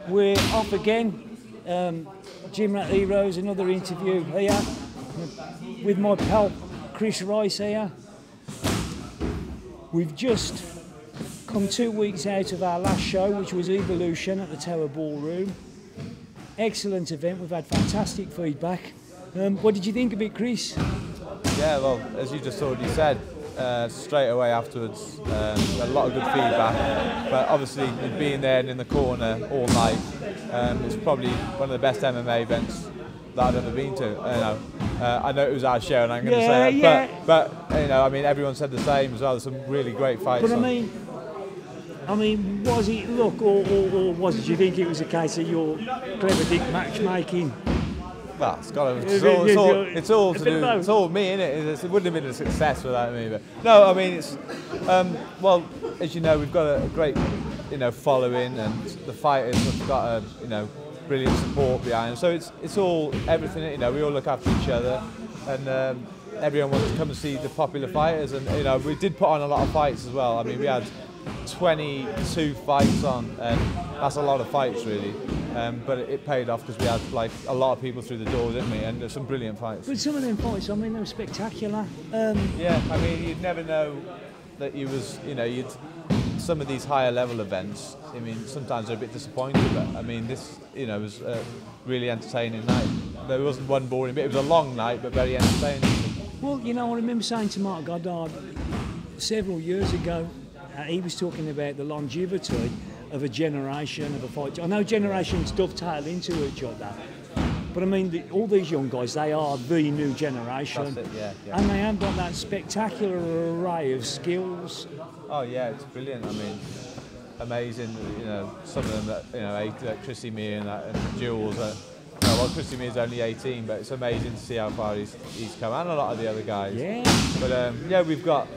We're off again. Gym Rat Heroes, another interview here with my pal Chris Rice here. We've just come 2 weeks out of our last show, which was Evolution at the Tower Ballroom. Excellent event, we've had fantastic feedback. What did you think of it, Chris? Yeah, well, as you just already said, straight away afterwards, a lot of good feedback. But obviously, being there and in the corner all night, it's probably one of the best MMA events that I've ever been to. I know it was our show, and I'm going to say that. But I mean, everyone said the same as well. There's some really great fights. But I mean, was it luck, or was it? Do you think it was a case of your clever dick matchmaking? Well, it's all me, innit? It wouldn't have been a success without me. But no, I mean, it's well, as you know, we've got a great following, and the fighters have got a brilliant support behind them. So it's all everything. We all look after each other, and everyone wants to come and see the popular fighters. And we did put on a lot of fights as well. I mean, we had 22 fights on, and that's a lot of fights really. But it paid off because we had like a lot of people through the door, didn't we? And there's some brilliant fights. But some of them fights, I mean, they were spectacular. Yeah, I mean, you'd never know that some of these higher level events, I mean, sometimes they're a bit disappointing, but I mean, this, was a really entertaining night. There wasn't one boring bit. It was a long night, but very entertaining. Well, I remember saying to Mark Goddard several years ago, he was talking about the longevity of a generation of a fight. I know generations dovetail into each other, but I mean, all these young guys, they are the new generation. That's it, yeah. And they have got that spectacular array of skills. Oh yeah, it's brilliant. I mean, amazing. Some of them like Chrissy Mee and Jules. Well, Chrissy Mee's only 18, but it's amazing to see how far he's come, and a lot of the other guys. Yeah. But we've got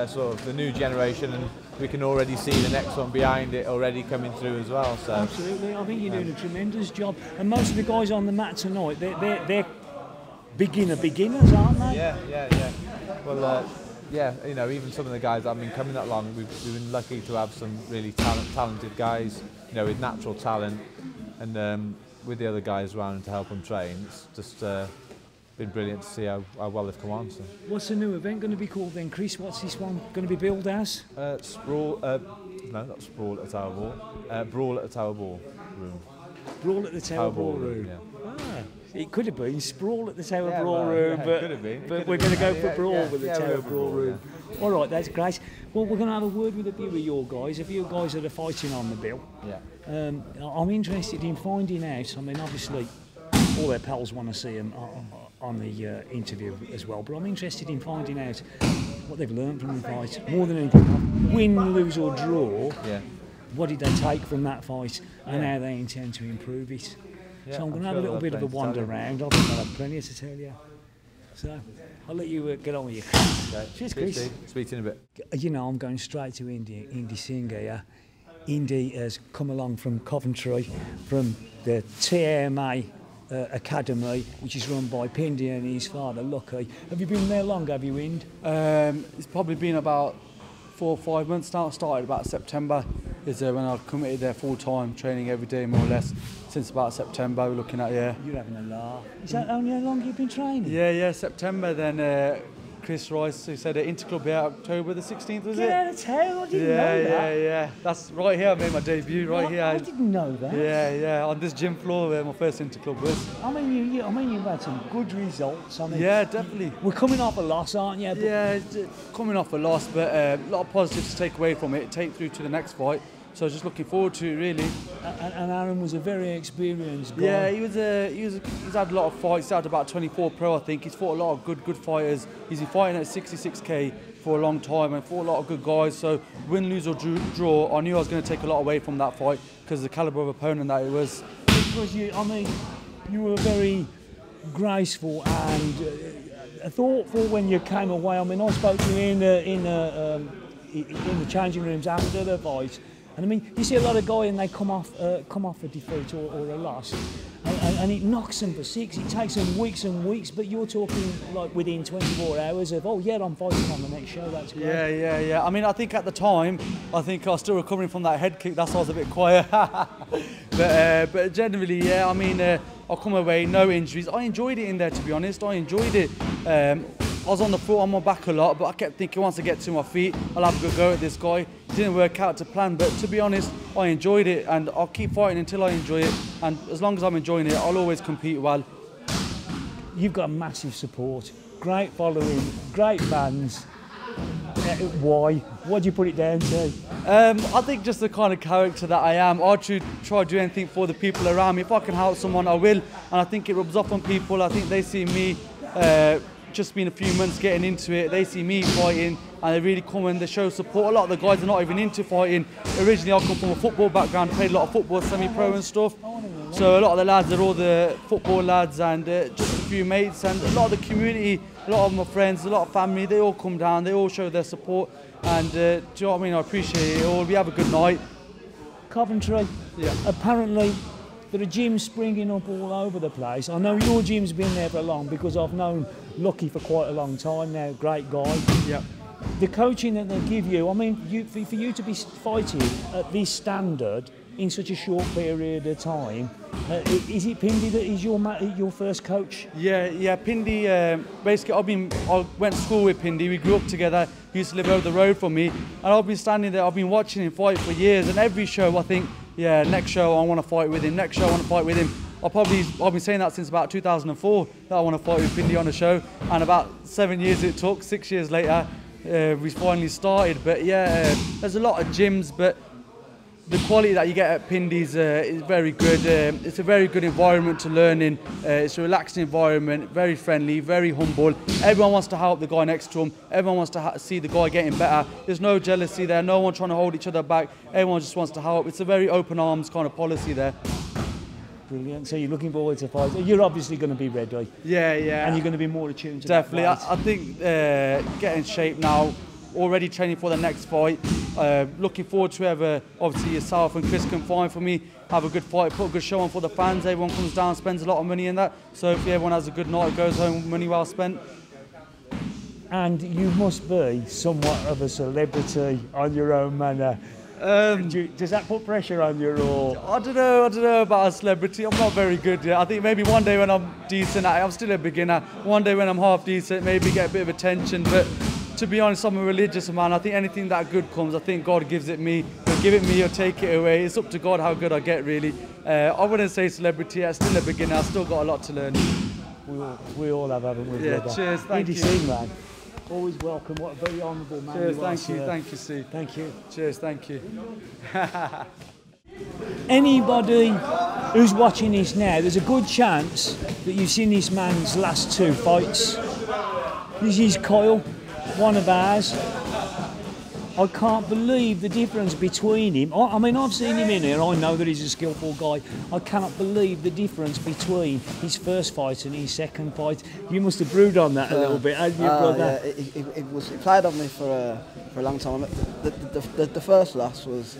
sort of the new generation, and we can already see the next one behind it already coming through as well. So absolutely, I think you're doing a tremendous job. And most of the guys on the mat tonight, they're beginners, aren't they? Yeah. Well, even some of the guys that have been coming that long, we've been lucky to have some really talented guys, with natural talent, and with the other guys around to help them train. It's just been brilliant to see how well they've come on. So. What's the new event going to be called then, Chris? What's this one going to be billed as? Sprawl. No, not Sprawl at the Tower Ball. Brawl at the Tower Ballroom. Brawl at the Tower Ballroom. Yeah. It could have been Sprawl at the Tower Ballroom, but we're going to go for Brawl with the Tower Ballroom. All right, that's great. Well, we're going to have a word with a few of your guys, a few guys that are fighting on the bill. Yeah. I'm interested in finding out. I mean, obviously, all their pals want to see them on the interview as well, but I'm interested in finding out what they've learned from the fight, more than anything. Win, lose or draw, what did they take from that fight, and how they intend to improve it. So I'm going to have a little bit of a wander around. I think I'll have plenty to tell you. So I'll let you get on with your okay. Cheers, Chris. Speak to you in a bit. I'm going straight to Indi Singh here. Indi has come along from Coventry, from the TMA Academy, which is run by Pindy and his father, Lucky. Have you been there long, have you, Ind? It's probably been about 4 or 5 months now. I started about September, is when I committed there full-time, training every day more or less. Since about September, we're looking at, You're having a laugh. Is that only how long you've been training? Yeah, September, then Chris Rice, who said Interclub here, October the 16th, was it? Yeah, that's how, I didn't know that. Yeah. That's right here, I made my debut, right here. I didn't know that. Yeah, on this gym floor where my first Interclub was. I mean, you've had some good results. I mean, yeah, definitely. We're coming off a loss, aren't you? Yeah, coming off a loss, but a lot of positives to take away from it, take through to the next fight. So just looking forward to it, really. And Aaron was a very experienced guy. Yeah, he's had a lot of fights. He's had about 24 pro, I think. He's fought a lot of good fighters. He's been fighting at 66k for a long time and fought a lot of good guys. So win, lose or draw, I knew I was going to take a lot away from that fight because of the calibre of opponent that it was. Because you were very graceful and thoughtful when you came away. I mean, I spoke to you in the changing rooms after the fight. And I mean, you see a lot of guys and they come off a defeat or a loss, and and it knocks them for 6. It takes them weeks and weeks, but you're talking like within 24 hours of, oh yeah, I'm fighting on the next show. That's great. Yeah. I mean, I think at the time, I think I was still recovering from that head kick. That's why I was a bit quiet. but generally, yeah. I mean, I come away, no injuries. I enjoyed it in there, to be honest. I enjoyed it. I was on the floor, on my back a lot, but I kept thinking once I get to my feet, I'll have a good go at this guy. It didn't work out to plan, but to be honest, I enjoyed it, and I'll keep fighting until I enjoy it. And as long as I'm enjoying it, I'll always compete well. You've got massive support, great following, great fans. Why? What do you put it down to? I think just the kind of character that I am. I try to do anything for the people around me. If I can help someone, I will. And I think it rubs off on people. I think they see me just been a few months getting into it. They see me fighting and they really come and they show support. A lot of the guys are not even into fighting. Originally, I come from a football background, played a lot of football, semi-pro and stuff. So a lot of the lads are all the football lads and just a few mates, and a lot of the community, a lot of my friends, a lot of family, they all come down, they all show their support, and do you know what I mean? I appreciate it all. We have a good night. Coventry, apparently there are gyms springing up all over the place. I know your gym's been there for long because I've known Lucky for quite a long time now, great guy. Yeah. The coaching that they give you, I mean, for you to be fighting at this standard in such a short period of time, is it Pindi that is your first coach? Yeah, Pindi, basically I went to school with Pindi, we grew up together, he used to live over the road from me, and I've been standing there, I've been watching him fight for years, and every show I think, yeah, next show I want to fight with him, next show I want to fight with him. I've been saying that since about 2004, that I want to fight with Pindi on a show, and about 7 years it took, 6 years later, we finally started. But yeah, there's a lot of gyms, but the quality that you get at Pindi's is very good. It's a very good environment to learn in. It's a relaxing environment, very friendly, very humble. Everyone wants to help the guy next to him. Everyone wants to see the guy getting better. There's no jealousy there. No one trying to hold each other back. Everyone just wants to help. It's a very open arms kind of policy there. Brilliant. So you're looking forward to fight. You're obviously going to be ready. Yeah. And you're going to be more attuned to definitely. That fight. I think getting in shape now, already training for the next fight. Looking forward to whoever, obviously yourself and Chris can find for me. Have a good fight, put a good show on for the fans. Everyone comes down, spends a lot of money in that. So if everyone has a good night, goes home, money well spent. And you must be somewhat of a celebrity on your own manner. Does that put pressure on you, or? I don't know about a celebrity. I'm not very good yet. I think maybe one day when I'm decent, I'm still a beginner. One day when I'm half decent, maybe get a bit of attention. But to be honest, I'm a religious man. I think anything that good comes, I think God gives it me. He'll give it me or take it away. It's up to God how good I get, really. I wouldn't say celebrity. I'm still a beginner. I've still got a lot to learn. We all have, haven't we? Yeah, brother? cheers. Thank you. Singh, man. Always welcome. What a very honourable man. Cheers, you are, thank you, Steve. Thank you. Cheers, thank you. Anybody who's watching this now, there's a good chance that you've seen this man's last 2 fights. This is Kyle, one of ours. I can't believe the difference between him. I mean, I've seen him in here, I know that he's a skillful guy. I cannot believe the difference between his first fight and his second fight. You must have brewed on that a little bit, hadn't you, brother? Yeah, it played on me for a long time. The first loss was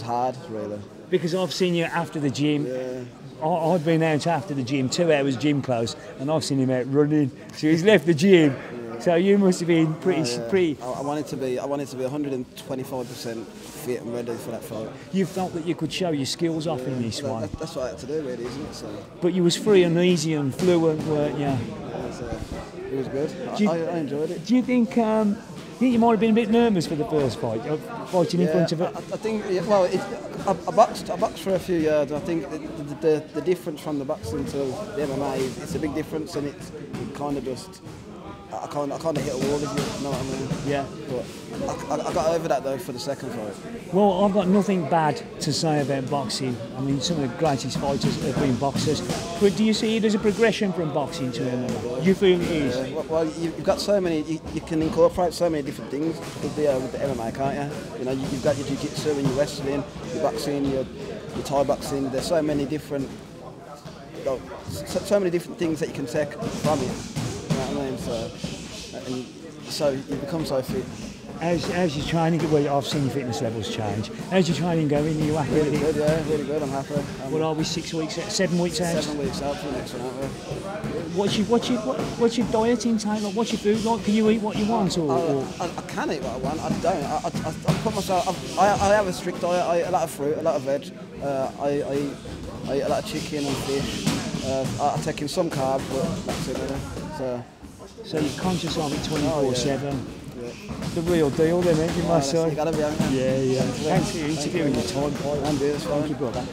hard, really. Because I've seen you after the gym. Yeah. I've been out after the gym, 2 hours gym close, and I've seen him out running. So he's left the gym. So you must have been pretty. I wanted to be 125% fit and ready for that fight. You felt that you could show your skills off in this one. That's what I had to do, really, isn't it? So. But you was free and easy and fluent, weren't you? It was good. I enjoyed it. Do you think you might have been a bit nervous for the first fight, fighting in front of it? I think. Well, I boxed for a few years, and I think the difference from the boxing to the MMA it's a big difference, and it kind of just. I kind of hit a wall, if you know what I mean. Yeah. But I got over that though for the second fight. Well, I've got nothing bad to say about boxing. I mean, some of the greatest fighters have been boxers. But do you see it as a progression from boxing to MMA? You feel it is? Yeah. Well, you've got so many. You can incorporate so many different things with the MMA, can't you? You know, you've got your jiu-jitsu and your wrestling, your boxing, your Thai boxing. There's so many different, so many different things that you can take from it. You know what I mean? So you become so fit. How's your training? Well, I've seen your fitness levels change. How's your training going? Are you happy Really with it? good, yeah, really good. I'm happy. What are we? 6 weeks? 7 weeks out? 7 weeks out for the next one, aren't we? What's your diet intake like? What's your food like? Can you eat what you want, or? I can eat what I want. I don't. I put myself. I have a strict diet. I eat a lot of fruit, a lot of veg. I eat a lot of chicken and fish. I take in some carbs, but that's it. Really. So you're conscious of it 24/7. Yeah. The real deal, then, ain't you, my son? You gotta be, haven't you? Yeah. Thanks for your interview and your time, Paul. And do this, Thank you, brother.